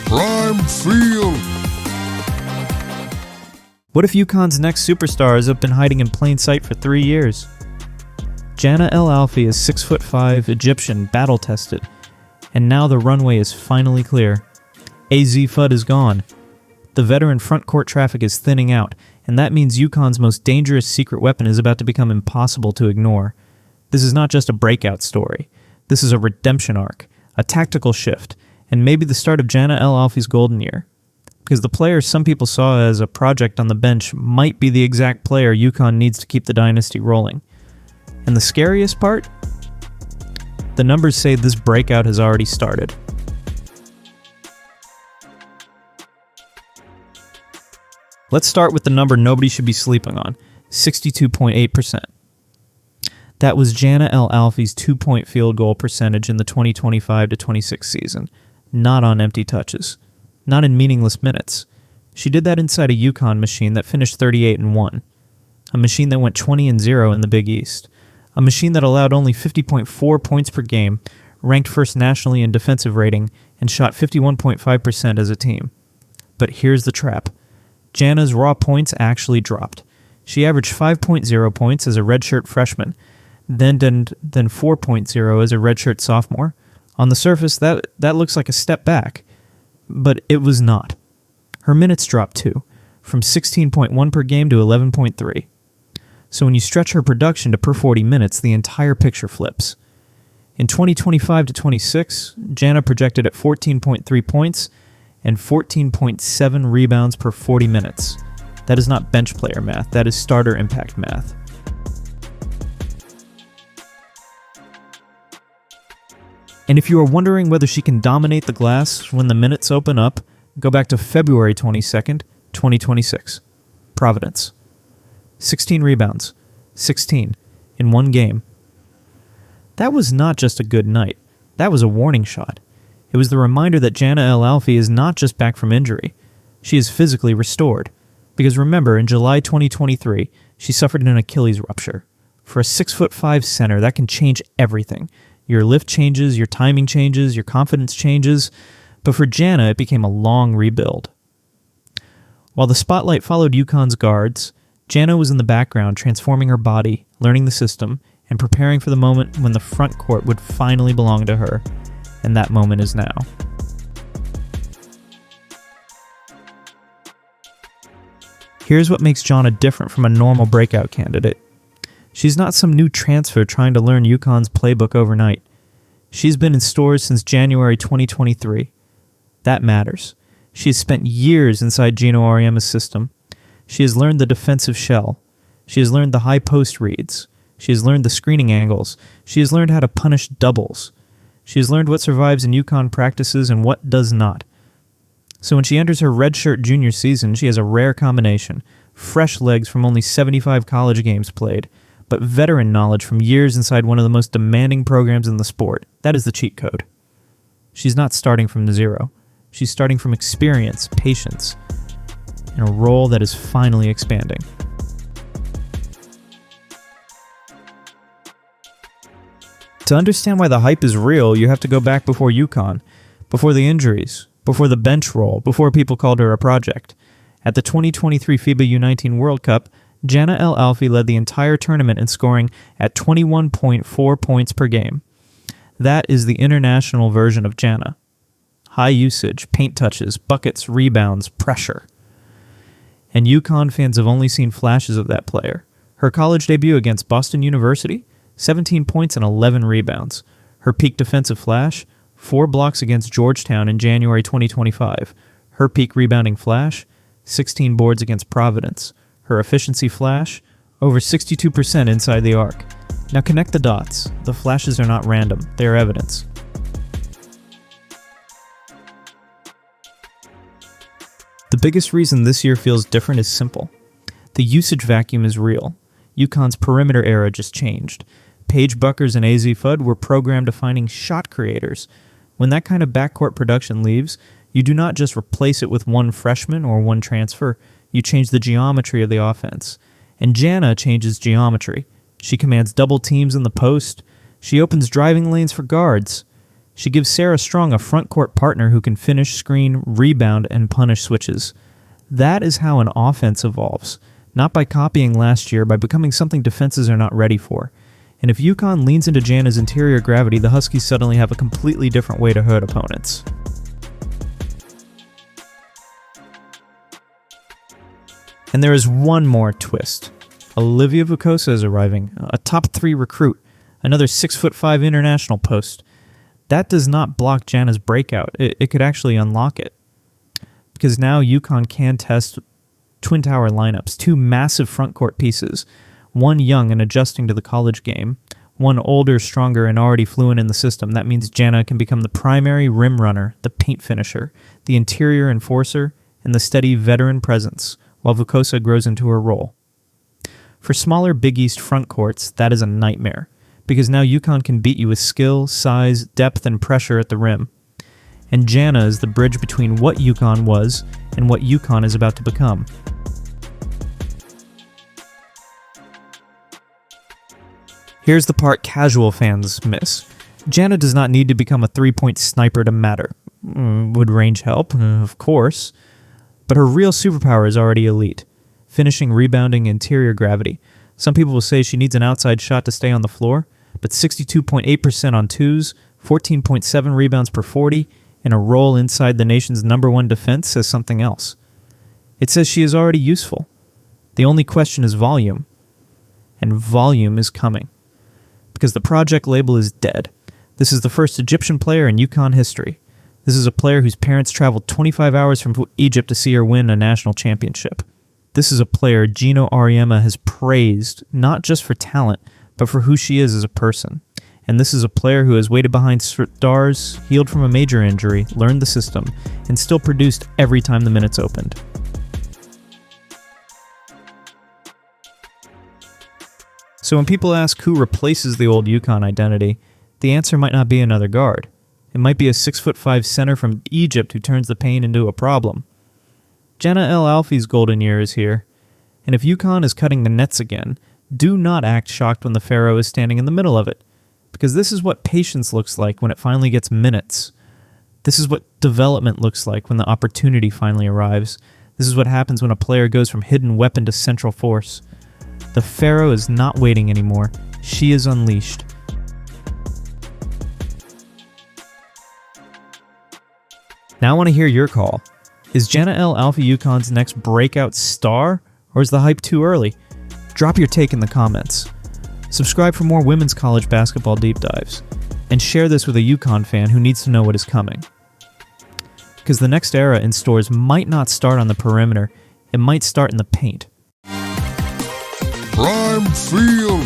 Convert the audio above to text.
Prime Field. What if UConn's next superstars have been hiding in plain sight for 3 years? Jana El Alfy is 6'5", Egyptian, battle-tested, and now the runway is finally clear. Azzi Fudd is gone. The veteran front court traffic is thinning out, and that means UConn's most dangerous secret weapon is about to become impossible to ignore. This is not just a breakout story. This is a redemption arc, a tactical shift, and maybe the start of Jana El Alfy's golden year. Because the player some people saw as a project on the bench might be the exact player UConn needs to keep the dynasty rolling. And the scariest part? The numbers say this breakout has already started. Let's start with the number nobody should be sleeping on, 62.8%. That was Jana El Alfy's 2-point field goal percentage in the 2025-26 season, not on empty touches, not in meaningless minutes. She did that inside a UConn machine that finished 38-1, a machine that went 20-0 in the Big East, a machine that allowed only 50.4 points per game, ranked first nationally in defensive rating, and shot 51.5% as a team. But here's the trap. Jana's raw points actually dropped. She averaged 5.0 points as a redshirt freshman, then 4.0 as a redshirt sophomore. On the surface, that looks like a step back, but it was not. Her minutes dropped too, from 16.1 per game to 11.3. So when you stretch her production to per 40 minutes, the entire picture flips. In 2025-26, Jana projected at 14.3 points and 14.7 rebounds per 40 minutes. That is not bench player math, that is starter impact math. And if you are wondering whether she can dominate the glass when the minutes open up, go back to February 22nd, 2026. Providence. 16 rebounds. 16 in one game. That was not just a good night. That was a warning shot. It was the reminder that Jana El Alfy is not just back from injury. She is physically restored. Because remember, in July 2023, she suffered an Achilles rupture. For a 6'5" center, that can change everything. Your lift changes, your timing changes, your confidence changes. But for Jana, it became a long rebuild. While the spotlight followed UConn's guards, Jana was in the background transforming her body, learning the system, and preparing for the moment when the front court would finally belong to her. And that moment is now. Here's what makes Jana different from a normal breakout candidate. She's not some new transfer trying to learn UConn's playbook overnight. She's been in stores since January 2023. That matters. She has spent years inside Geno Auriemma's system. She has learned the defensive shell. She has learned the high post reads. She has learned the screening angles. She has learned how to punish doubles. She has learned what survives in UConn practices and what does not. So when she enters her redshirt junior season, she has a rare combination. Fresh legs from only 75 college games played, but veteran knowledge from years inside one of the most demanding programs in the sport. That is the cheat code. She's not starting from zero. She's starting from experience, patience, and a role that is finally expanding. To understand why the hype is real, you have to go back before UConn, before the injuries, before the bench role, before people called her a project. At the 2023 FIBA U19 World Cup, Jana El Alfy led the entire tournament in scoring at 21.4 points per game. That is the international version of Jana. High usage, paint touches, buckets, rebounds, pressure. And UConn fans have only seen flashes of that player. Her college debut against Boston University, 17 points and 11 rebounds. Her peak defensive flash, 4 blocks against Georgetown in January 2025. Her peak rebounding flash, 16 boards against Providence. Her efficiency flash, over 62% inside the arc. Now connect the dots. The flashes are not random. They are evidence. The biggest reason this year feels different is simple. The usage vacuum is real. UConn's perimeter era just changed. Paige, Bueckers, and Azzi Fudd were programmed to finding shot creators. When that kind of backcourt production leaves, you do not just replace it with one freshman or one transfer, you change the geometry of the offense. And Jana changes geometry. She commands double teams in the post. She opens driving lanes for guards. She gives Sarah Strong a front court partner who can finish, screen, rebound, and punish switches. That is how an offense evolves, not by copying last year, by becoming something defenses are not ready for. And if UConn leans into Jana's interior gravity, the Huskies suddenly have a completely different way to hurt opponents. And there is one more twist. Olivia Vukosa is arriving, a top 3 recruit, another 6'5" international post. That does not block Jana's breakout. It could actually unlock it. Because now UConn can test Twin Tower lineups, 2 massive front court pieces, one young and adjusting to the college game, one older, stronger, and already fluent in the system. That means Jana can become the primary rim runner, the paint finisher, the interior enforcer, and the steady veteran presence, while Vukosa grows into her role. For smaller Big East front courts, that is a nightmare, because now UConn can beat you with skill, size, depth, and pressure at the rim. And Jana is the bridge between what UConn was and what UConn is about to become. Here's the part casual fans miss. Jana does not need to become a 3-point sniper to matter. Would range help? Of course. But her real superpower is already elite. Finishing, rebounding, interior gravity. Some people will say she needs an outside shot to stay on the floor, but 62.8% on twos, 14.7 rebounds per 40, and a role inside the nation's #1 defense says something else. It says she is already useful. The only question is volume. And volume is coming. Because the project label is dead. This is the first Egyptian player in UConn history. This is a player whose parents traveled 25 hours from Egypt to see her win a national championship. This is a player Geno Auriemma has praised, not just for talent, but for who she is as a person. And this is a player who has waited behind stars, healed from a major injury, learned the system, and still produced every time the minutes opened. So when people ask who replaces the old UConn identity, the answer might not be another guard. It might be a 6'5" center from Egypt who turns the pain into a problem. Jana El Alfy's golden year is here, and if UConn is cutting the nets again, do not act shocked when the Pharaoh is standing in the middle of it, because this is what patience looks like when it finally gets minutes. This is what development looks like when the opportunity finally arrives. This is what happens when a player goes from hidden weapon to central force. The Pharaoh is not waiting anymore. She is unleashed. Now I want to hear your call. Is Jana El Alfy UConn's next breakout star, or is the hype too early? Drop your take in the comments. Subscribe for more women's college basketball deep dives, and share this with a UConn fan who needs to know what is coming. Because the next era in stores might not start on the perimeter, it might start in the paint. Prime Field